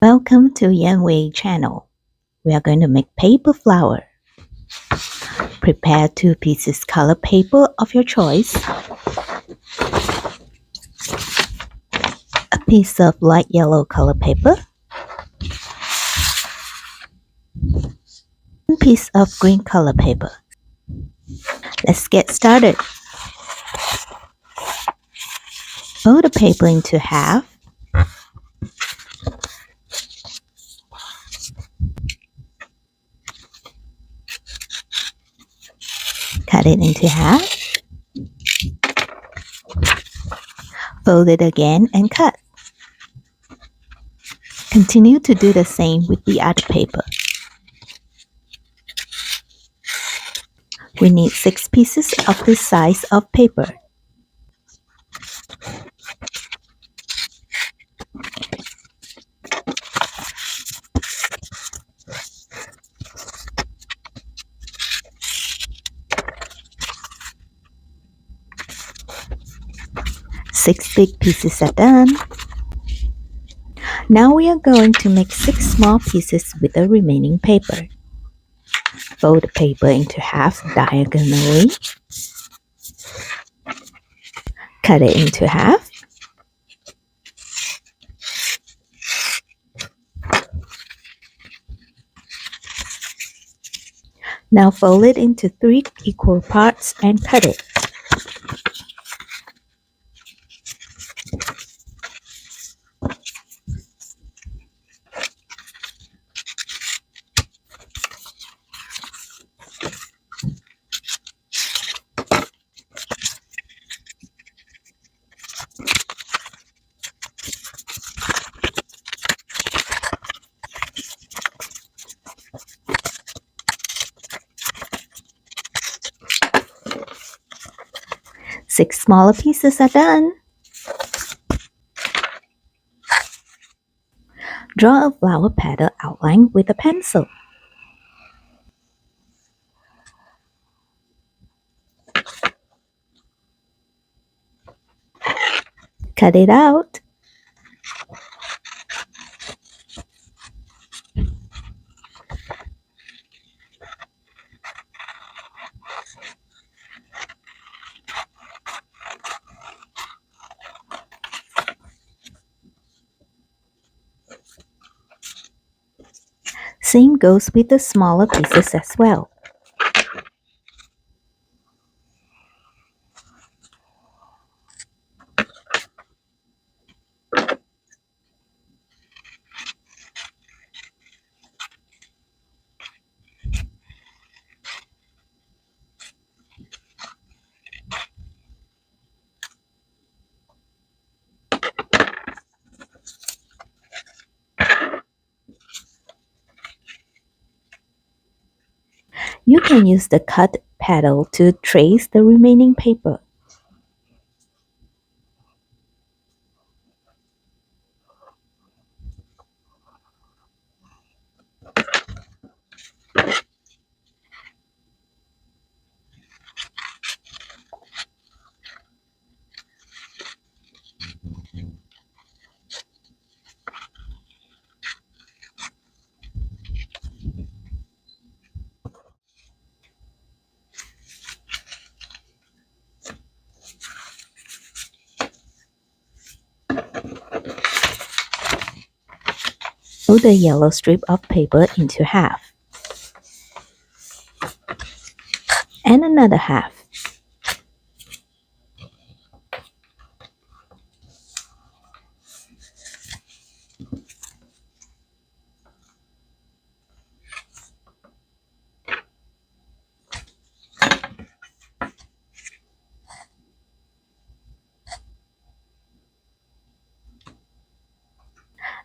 Welcome to Yan Wei channel. We are going to make paper flower. Prepare 2 pieces color paper of your choice, a piece of light yellow color paper, 1 piece of green color paper. Let's get started. Fold the paper into half. Cut it into half. Fold it again and cut. Continue to do the same with the other paper. We need 6 pieces of this size of paper. Six big pieces are done. Now we are going to make 6 small pieces with the remaining paper. Fold the paper into half diagonally. Cut it into half. Now fold it into 3 equal parts and cut it. Six smaller pieces are done. Draw a flower petal outline with a pencil. Cut it out. Same goes with the smaller pieces as well. You can use the cut petal to trace the remaining paper. Fold the yellow strip of paper into half. And another half.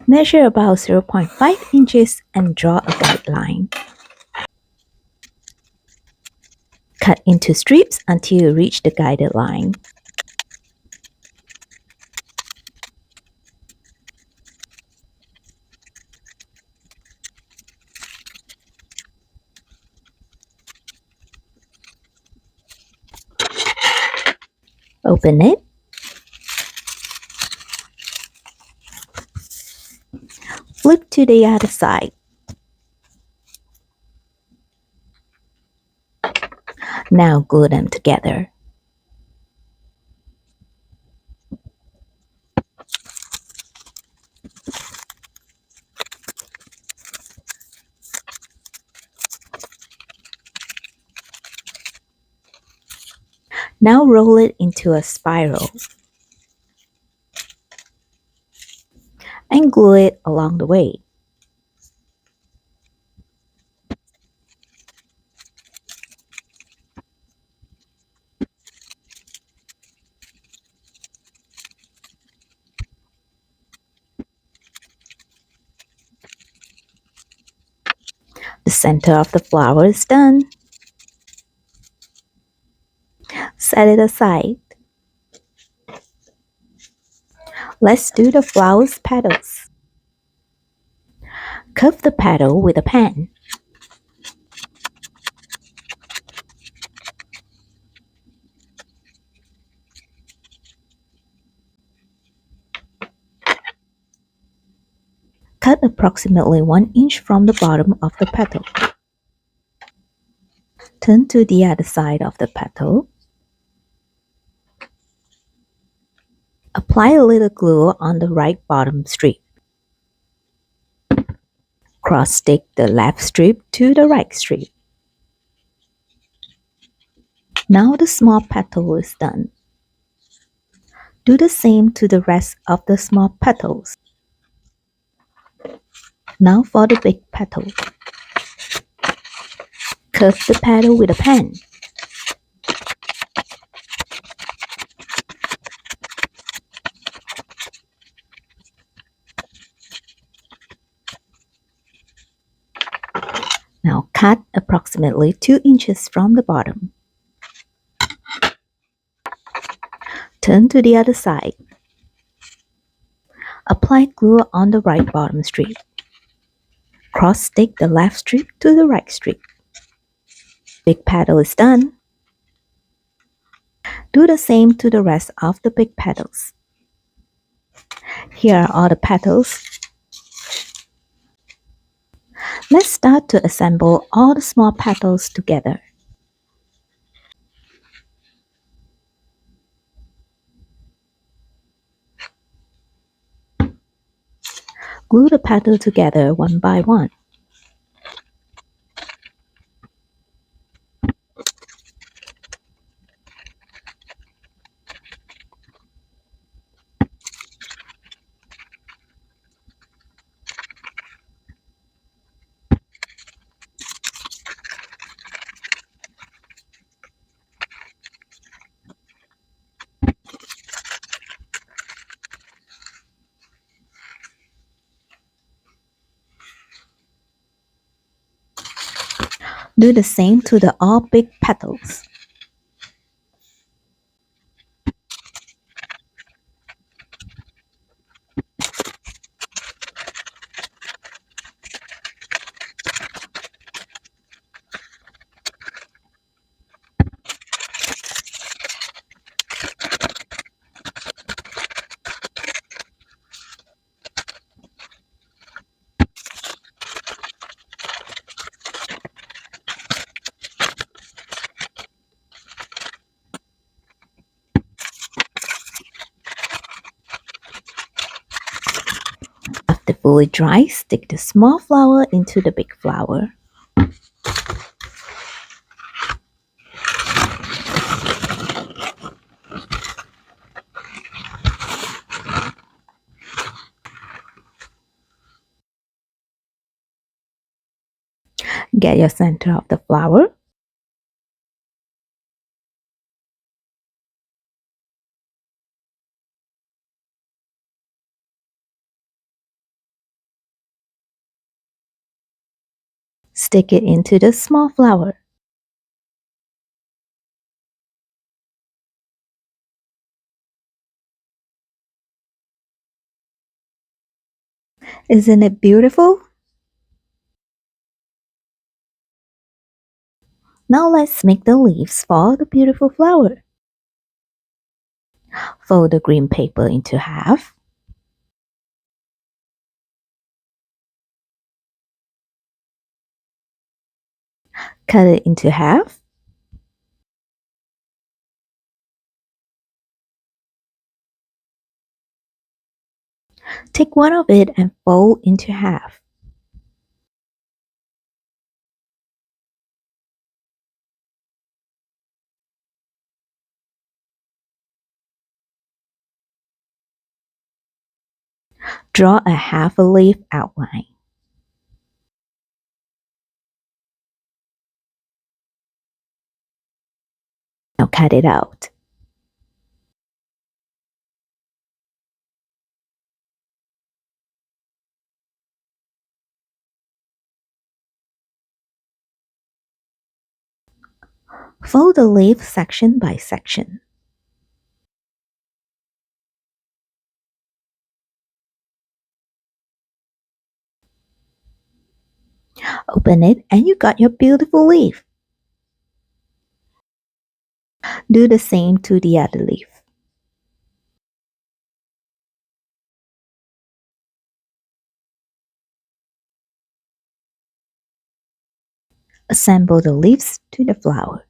Measure about 0.5 inches and draw a guideline. Cut into strips until you reach the guided line. Open it. Flip to the other side. Now glue them together. Now roll it into a spiral and glue it along the way. The center of the flower is done. Set it aside. Let's do the flower's petals. Curve the petal with a pen. Cut approximately 1 inch from the bottom of the petal. Turn to the other side of the petal. Apply a little glue on the right bottom strip. Cross-stick the left strip to the right strip. Now the small petal is done. Do the same to the rest of the small petals. Now for the big petal. Curve the petal with a pen. Now cut approximately 2 inches from the bottom. Turn to the other side. Apply glue on the right bottom strip. Cross-stick the left strip to the right strip. Big petal is done. Do the same to the rest of the big petals. Here are all the petals. Let's start to assemble all the small petals together. Glue the petal together one by one. Do the same to the all big petals. After fully dry, stick the small flower into the big flower. Get your center of the flower. Stick it into the small flower. Isn't it beautiful? Now let's make the leaves for the beautiful flower. Fold the green paper into half. Cut it into half. Take one of it and fold into half. Draw a half a leaf outline. Now cut it out. Fold the leaf section by section. Open it and you got your beautiful leaf. Do the same to the other leaf. Assemble the leaves to the flower.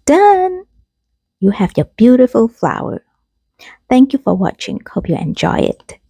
Done! You have your beautiful flower. Thank you for watching. Hope you enjoy it.